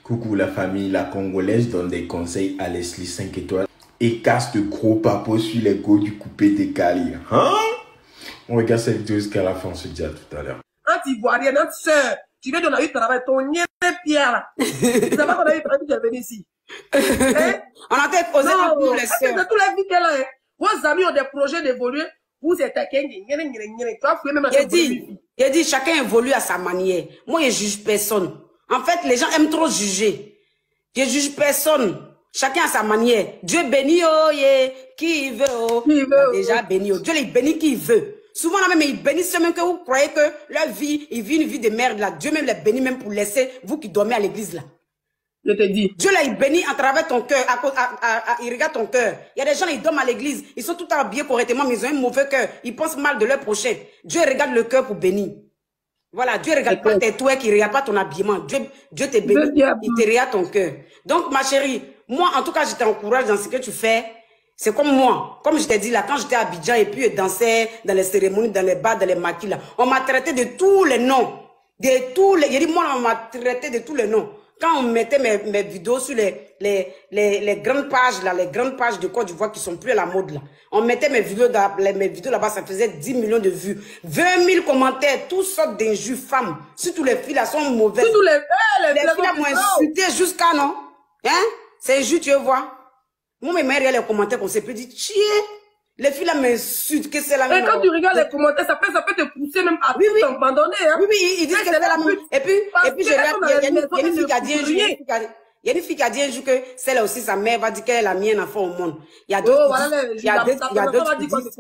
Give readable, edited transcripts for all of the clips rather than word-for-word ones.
Coucou la famille, la Congolaise donne des conseils à Leslie 5 étoiles et casse de gros papos sur les go du coupé décalé. Hein? On regarde cette vidéo jusqu'à la fin, on se dit à tout à l'heure. Anti-Ivoirienne, notre soeur, tu viens de la eu travail, ton nien Pierre là. C'est pas qu'on a eu travail, tu es venu ici. Hein? On a été posé pour tous les soeurs. C'est tous les vies qu'elle a. Vos amis ont des projets d'évoluer. Vous êtes il dit, chacun évolue à sa manière. Moi, je juge personne. En fait, les gens aiment trop juger. Je juge personne. Chacun à sa manière. Dieu bénit, oh, yeah. Qui il veut, oh. Qui veut, déjà béni, oh. Dieu les bénit qui il veut. Souvent, là même, ils bénissent ceux même que vous croyez que leur vie, ils vivent une vie de merde, là. Dieu même les bénit même pour laisser vous qui dormez à l'église, là. Je te dis. Dieu là, il bénit à travers ton cœur, il regarde ton cœur. Il y a des gens, ils dorment à l'église, ils sont tout habillés correctement, mais ils ont un mauvais cœur. Ils pensent mal de leur prochain. Dieu regarde le cœur pour bénir. Voilà, Dieu regarde pas tes toits, il regarde pas ton habillement. Dieu te bénit, il te regarde ton cœur. Donc, ma chérie, moi, en tout cas, je t'encourage dans ce que tu fais. C'est comme moi. Comme je t'ai dit là, quand j'étais à Abidjan et puis je dansais dans les cérémonies, dans les bars, dans les maquis là, on m'a traité de tous les noms. De tous les, je dis, moi, on m'a traité de tous les noms. Quand on mettait mes vidéos sur les grandes pages là, les grandes pages de Côte d'Ivoire qui sont plus à la mode là, on mettait mes vidéos là-bas, ça faisait 10 millions de vues, 20 000 commentaires, toutes sortes d'injures femmes. Surtout les filles là sont mauvaises. Surtout les filles là m'ont insulté jusqu'à non, hein? C'est injure, tu vois. Moi mes mères les commentaires qu'on s'est plus dit, chier. Les filles là m'insultent que c'est la même. Et quand tu regardes les commentaires, ça peut te pousser même à tout abandonner. Hein? Oui, ils disent que c'est la même. Et puis je regarde, il y a une fille qui a dit un jour, il y a une fille qui a dit un jour que celle aussi, sa mère va dire qu'elle est la mienne enfant au monde. Il y a d'autres. Il y a d'autres qui disent.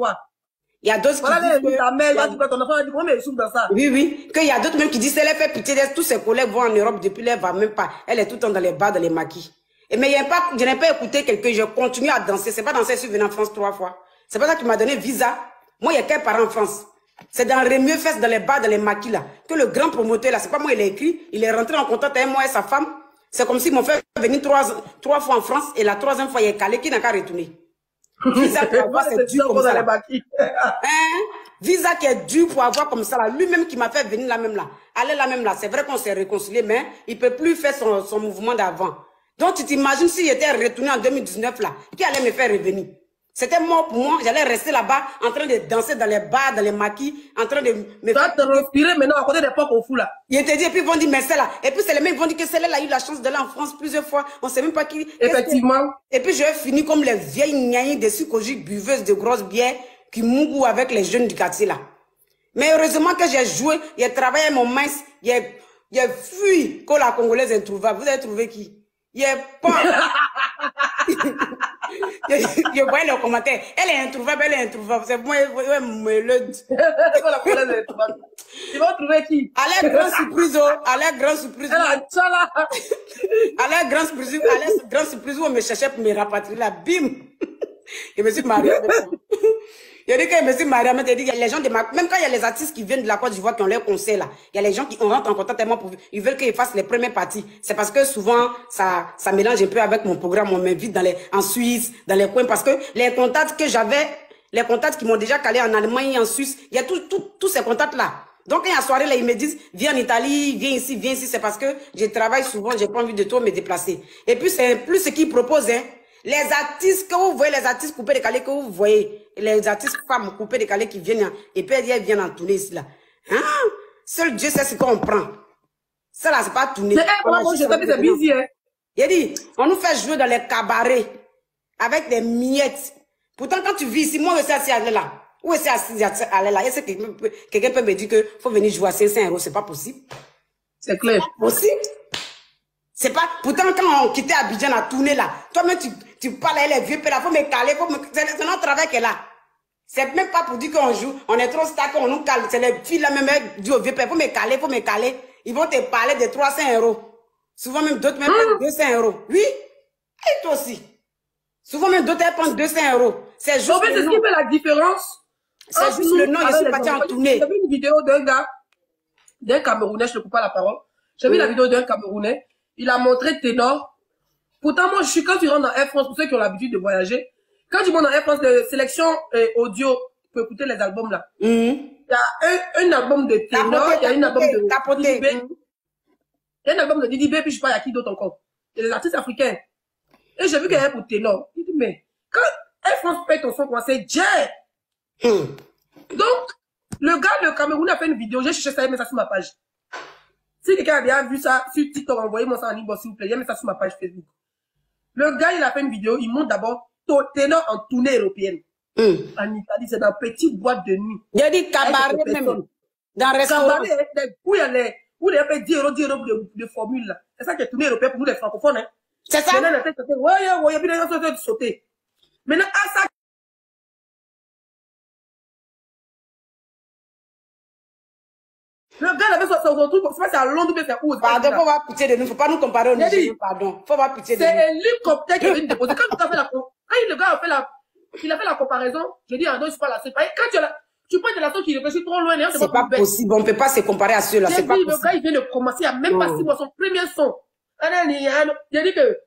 Il y a d'autres qui disent. Ta mère va dire que ton enfant va dire comment elle souffre dans ça. Oui. Qu'il y a d'autres même qui disent, elle fait pitié d'elle. Tous ses collègues vont en Europe depuis là, elle va même pas. Elle est tout le temps dans les bars, dans les maquis. Mais je n'ai pas écouté quelqu'un, je continue à danser. C'est pas danser, je suis venu en France 3 fois. C'est pas ça qui m'a donné visa. Moi, il y a quel parent en France? C'est dans Rémieux Fest, dans les bars, dans les maquis, là, que le grand promoteur, là, c'est pas moi, il a écrit, il est rentré en contact avec moi et sa femme. C'est comme s'ils m'ont fait venir trois fois en France, et la troisième fois, il est calé, qui n'a qu'à retourner. Visa pour avoir, c'est dur comme ça, là. Hein? Visa qui est dur pour avoir comme ça, là. Lui-même qui m'a fait venir là même là. Aller là même là. C'est vrai qu'on s'est réconcilié, mais il peut plus faire son mouvement d'avant. Donc, tu t'imagines s'il était retourné en 2019, là, qui allait me faire revenir? C'était mort pour moi. J'allais rester là-bas en train de danser dans les bars, dans les maquis, en train de me faire respirer maintenant à côté des porcs au fou là. Il te dit, et puis ils vont dire, mais celle-là. Et puis c'est les mêmes qui vont dire que celle-là a eu la chance d'aller en France plusieurs fois. On sait même pas qui. Effectivement. Et puis je vais finir comme les vieilles gnailles des succogiques buveuses de grosses bières qui mourent avec les jeunes du quartier là. Mais heureusement que j'ai joué, j'ai travaillé mon mince, j'ai fui que la Congolaise est introuvable. Vous avez trouvé qui? Il est pas. Je voyais les commentaires. Elle est introuvable, C'est moi, le. Tu vas trouver qui? À l'air grande surprise, À l'air grande surprise, on me cherchait pour me rapatrier là. Bim! Je me suis mariée avec moi. Il dit que je me suis mariée, mais il y a les gens de même quand il y a les artistes qui viennent de la Côte d'Ivoire qui ont leur concert là, il y a les gens qui rentrent en contact avec moi pour, ils veulent qu'ils fassent les premières parties. C'est parce que souvent, ça mélange un peu avec mon programme, on m'invite en Suisse, dans les coins, parce que les contacts que j'avais, les contacts qui m'ont déjà calé en Allemagne et en Suisse, il y a tous ces contacts là. Donc, quand il y a soirée là, ils me disent, viens en Italie, viens ici, c'est parce que je travaille souvent, j'ai pas envie de trop me déplacer. Et puis, c'est plus ce qu'ils proposent, hein. Les artistes que vous voyez, les artistes coupés décalés que vous voyez, les artistes femmes coupés décalés qui viennent, et puis elles viennent en tourner ici là. Hein? Seul Dieu sait ce qu'on prend. Ça là, c'est pas tourner. C'est busy, hein. Il dit, on nous fait jouer dans les cabarets, avec des miettes. Pourtant, quand tu vis ici, moi, je suis assis à là. Où est-ce assis à là? Est-ce que quelqu'un peut me dire que faut venir jouer à 500 €? C'est pas possible. C'est clair. Possible. C'est pas, pourtant, quand on quittait Abidjan à tourner là, toi-même, tu parles à les vieux pères, faut me caler, c'est notre travail qu'elle a. C'est même pas pour dire qu'on joue, on est trop star, on nous cale, c'est les filles là même, du vieux père, faut me caler. Ils vont te parler de 300 €. Souvent même d'autres même 200 €. Oui. Et toi aussi. Souvent même d'autres prennent 200 €. C'est juste. En fait, c'est ce qui fait la différence. C'est juste le nom, je suis parti en tournée. J'ai vu une vidéo d'un Camerounais, je ne coupe pas la parole. J'ai vu la vidéo d'un Camerounais. Il a montré ténor. Pourtant, moi, quand tu rentres dans Air France, pour ceux qui ont l'habitude de voyager, quand tu montes dans Air France de sélection audio, tu peux écouter les albums là. Il y a un album de ténor, il y a un album de tapoté. Il y a un album de Didi B, puis je sais pas, il y a qui d'autre encore. Il y a des artistes africains. Et j'ai vu qu'il y avait pour ténor. Il dit, mais quand Air France paye ton son, c'est Jay. Donc, le gars, le Cameroun a fait une vidéo, j'ai cherché ça, il met ça sur ma page. Si quelqu'un a déjà vu ça sur TikTok, envoyez-moi ça en inbox, s'il vous plaît, il met ça sur ma page Facebook. Le gars, il a fait une vidéo, il montre d'abord ténor en tournée européenne. En Italie, c'est dans une petite boîte de nuit. Il a dit cabaret même. Dans le restaurant. Où il y a les, où il y a 10 euros de formule là. C'est ça qui est tournée européenne pour nous les francophones, hein. C'est ça? Maintenant, ouais, puis les gens sont sauter. Maintenant, à ça, le gars avait son truc, c'est à Londres, mais c'est où? Pardon, faut avoir pitié de nous, faut pas nous comparer au Nigeria, pardon. Faut avoir pitié de nous. C'est l'hélicoptère qui vient déposer. Quand le gars a fait la comparaison, je dis, ah non, c'est pas la seule. Quand tu prends de la sauce qui réfléchit trop loin, c'est pas possible, on peut pas se comparer à ceux-là, c'est pas possible. Le gars, il vient de commencer, il y a même pas 6 mois, son premier son. J'ai dit que,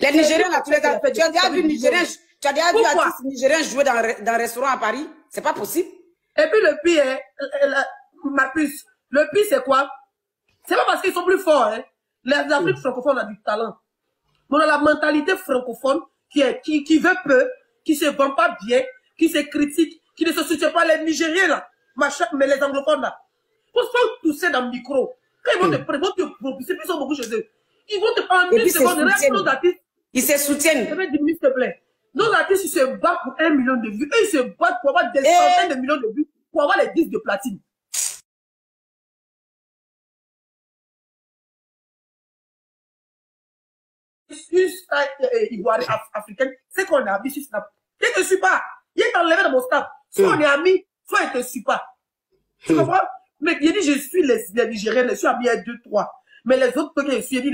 les Nigériens, là, tu as déjà vu Nigériens, tu as déjà vu artistes nigériens jouer dans un restaurant à Paris? C'est pas possible. Et puis le pire, ma puce, le pire c'est quoi? C'est pas parce qu'ils sont plus forts, hein. Les Afriques francophones ont du talent. Mais on a la mentalité francophone qui veut peu, qui se vend pas bien, qui se critique, qui ne se soutient pas. Les Nigériens là, mais les anglophones là, pour se faire tousser dans le micro, quand ils vont te propulser, puis ils sont beaucoup chez eux. Ils vont te prendre une seconde, nos artistes. Ils se soutiennent. Je vais diminuer, s'il te plaît. Nos artistes, ils se battent pour 1 million de vues. Eux, ils se battent pour avoir des centaines de millions de vues, pour avoir les disques de platine. Ivoire africaine, c'est qu'on a vu sur Snap. Il ne te suit pas. Il est enlevé dans mon Snap. Soit on est amis, soit il ne te suit pas. Tu comprends? Mais il dit, je suis les Nigériens, je suis ami 2, 3. Mais les autres trucs, je suis, il dit,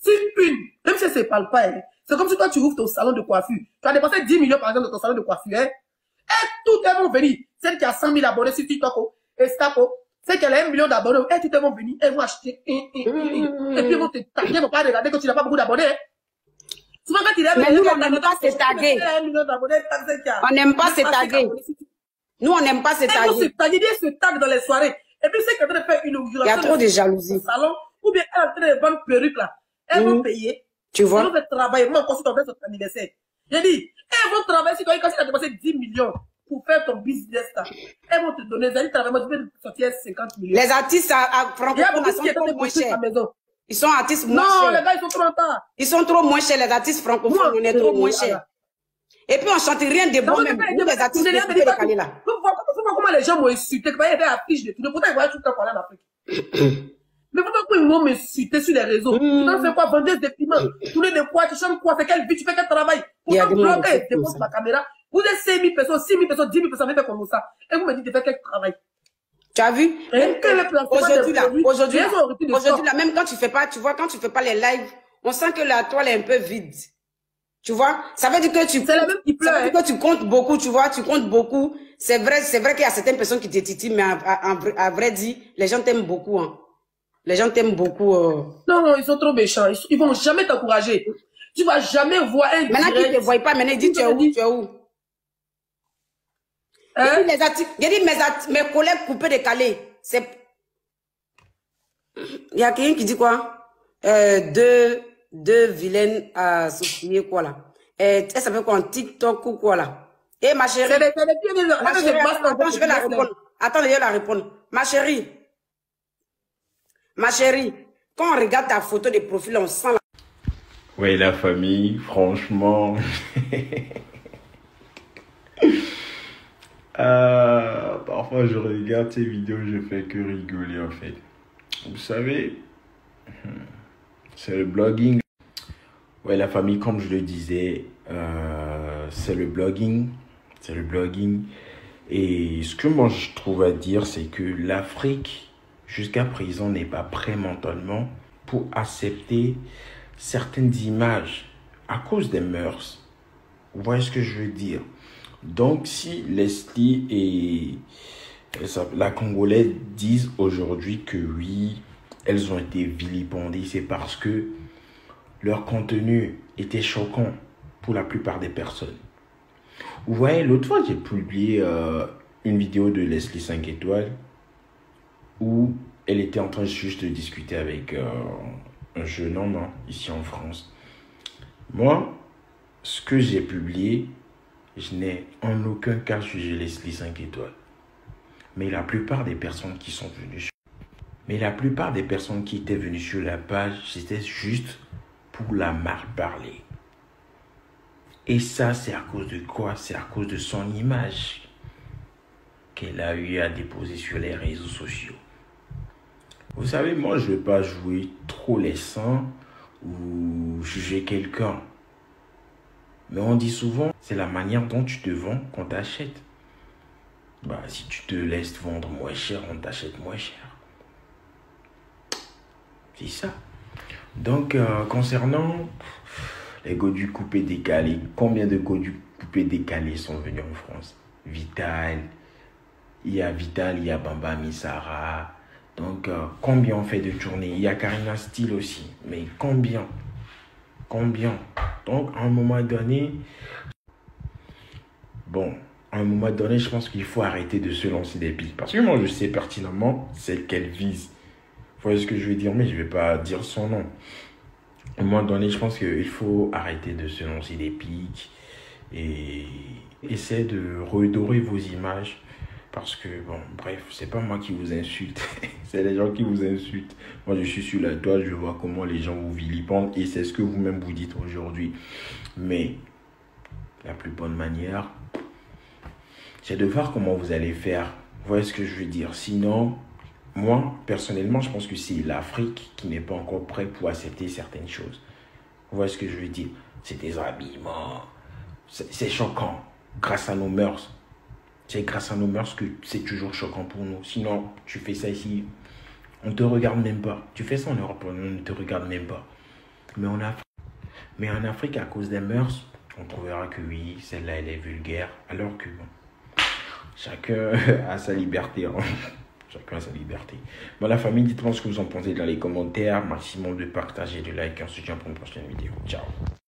c'est une, même si ça ne parle pas, hein. C'est comme si toi, tu ouvres ton salon de coiffure. Tu as dépensé 10 millions, par exemple, dans ton salon de coiffure, hein. Et tout elles vont venir. Celle qui a 100 000 abonnés sur TikTok, et Snap, celle qui a 1 million d'abonnés, et tout elles vont venir, elles vont acheter, et puis elles vont te taguer, elles vont pas regarder que tu n'as pas beaucoup d'abonnés, hein. Souvent, quand il est mais nous, on n'aime pas se taguer. On n'aime pas se taguer. Nous, on n'aime pas se taguer. Ils se taguent dans les soirées. Et puis, c'est qu'elle est en train de faire une inauguration. Il y a trop de jalousie. Salon, ou bien elle est en train de vendre perruque là. Elles vont payer. Tu vois? Elles vont faire travailler. Moi, quand tu ton anniversaire. J'ai dit, elles vont travailler si tu as dépensé 10 millions pour faire ton business là. Elles vont te donner, elles travaillent, moi, tu peux sortir 50 millions. Les artistes francophones sont trop moins chers. Ils sont artistes moins chers. Non, les gars, ils sont trop en retard. Ils sont trop moins chers, les artistes francophones, on est trop moins chers. Et puis, on chante rien de bon même. Nous, les artistes, on est décalés là. Vous voyez comment les gens m'ont insulté, que il y avait affiche de tout. Pourtant, ils voyaient tout le temps qu'on est en Afrique. Mais pourquoi ils m'ont insulté sur les réseaux? Tu t'en fais quoi? Vendeuse de piments. Tourner de quoi? Tu chantes quoi? C'est quelle vie? Tu fais quel travail? Pourtant, bloquer, dépose ma caméra. Vous êtes 5 000 personnes, 6 000 personnes, 10 000 personnes, fait comme ça. Et vous me dites de faire quel travail? Tu as vu? Aujourd'hui là, même quand tu fais pas, tu vois, quand tu fais pas les lives, on sent que la toile est un peu vide. Tu vois? Ça veut dire que tu, c'est la même qui pleure, ça veut dire que tu comptes beaucoup, tu vois, tu comptes beaucoup. C'est vrai qu'il y a certaines personnes qui te titillent, mais à vrai dire, les gens t'aiment beaucoup, hein. Les gens t'aiment beaucoup, Non, ils sont trop méchants. Ils vont jamais t'encourager. Tu vas jamais voir un maintenant qu'ils te voient pas, maintenant ils disent tu es où, tu es où? Hein? J'ai dit mes collègues coupés décalés. C'est. Il y a quelqu'un qui dit quoi? Deux vilaines à soutenir quoi là? Elle s'appelle quoi en TikTok ou quoi là? Eh ma chérie. Attends, je vais la répondre. Attends, je vais la répondre. Ma chérie, quand on regarde ta photo de profil, on sent la. Oui, la famille, franchement. Parfois, je regarde ces vidéos, je fais que rigoler en fait. Vous savez, c'est le blogging. Ouais, la famille, comme je le disais, c'est le blogging. C'est le blogging. Et ce que moi je trouve à dire, c'est que l'Afrique, jusqu'à présent, n'est pas prêt mentalement pour accepter certaines images à cause des mœurs. Vous voyez ce que je veux dire? Donc, si Leslie et la Congolaise disent aujourd'hui que oui, elles ont été vilipendées, c'est parce que leur contenu était choquant pour la plupart des personnes. Vous voyez, l'autre fois, j'ai publié une vidéo de Leslie 5 étoiles où elle était en train juste de discuter avec un jeune homme hein, ici en France. Moi, ce que j'ai publié, je n'ai en aucun cas jugé les 5 étoiles. Mais la plupart des personnes qui sont venues qui étaient venues sur la page, c'était juste pour la mal parler. Et ça, c'est à cause de quoi? C'est à cause de son image qu'elle a eu à déposer sur les réseaux sociaux. Vous savez, moi, je ne vais pas jouer trop les saints ou juger quelqu'un. Mais on dit souvent, c'est la manière dont tu te vends qu'on t'achète. Bah, si tu te laisses vendre moins cher, on t'achète moins cher. C'est ça. Donc, concernant les Godu coupés décalés, combien de Godu coupés décalés sont venus en France? Vital, il y a Bamba Misara. Donc, combien on fait de tournées? Il y a Karina Steele aussi. Mais combien? Donc, à un moment donné, je pense qu'il faut arrêter de se lancer des pics. Parce que moi, je sais pertinemment celle qu'elle vise. Vous voyez ce que je veux dire, mais je ne vais pas dire son nom. À un moment donné, je pense qu'il faut arrêter de se lancer des pics et essayer de redorer vos images. Parce que, bon, bref, c'est pas moi qui vous insulte, c'est les gens qui vous insultent. Moi, je suis sur la toile, je vois comment les gens vous vilipendent et c'est ce que vous-même vous dites aujourd'hui. Mais la plus bonne manière, c'est de voir comment vous allez faire. Vous voyez ce que je veux dire? Sinon, moi, personnellement, je pense que c'est l'Afrique qui n'est pas encore prête pour accepter certaines choses. Vous voyez ce que je veux dire? C'est des habillements. C'est choquant. Grâce à nos mœurs. C'est grâce à nos mœurs que c'est toujours choquant pour nous. Sinon, tu fais ça ici, on ne te regarde même pas. Tu fais ça en Europe, on ne te regarde même pas. Mais en Afrique, à cause des mœurs, on trouvera que oui, celle-là, elle est vulgaire. Alors que, bon, chacun a sa liberté. Hein. Chacun a sa liberté. Bon, la famille, dites-moi ce que vous en pensez dans les commentaires. Maximum de partager, de like, et on se dit pour une prochaine vidéo. Ciao.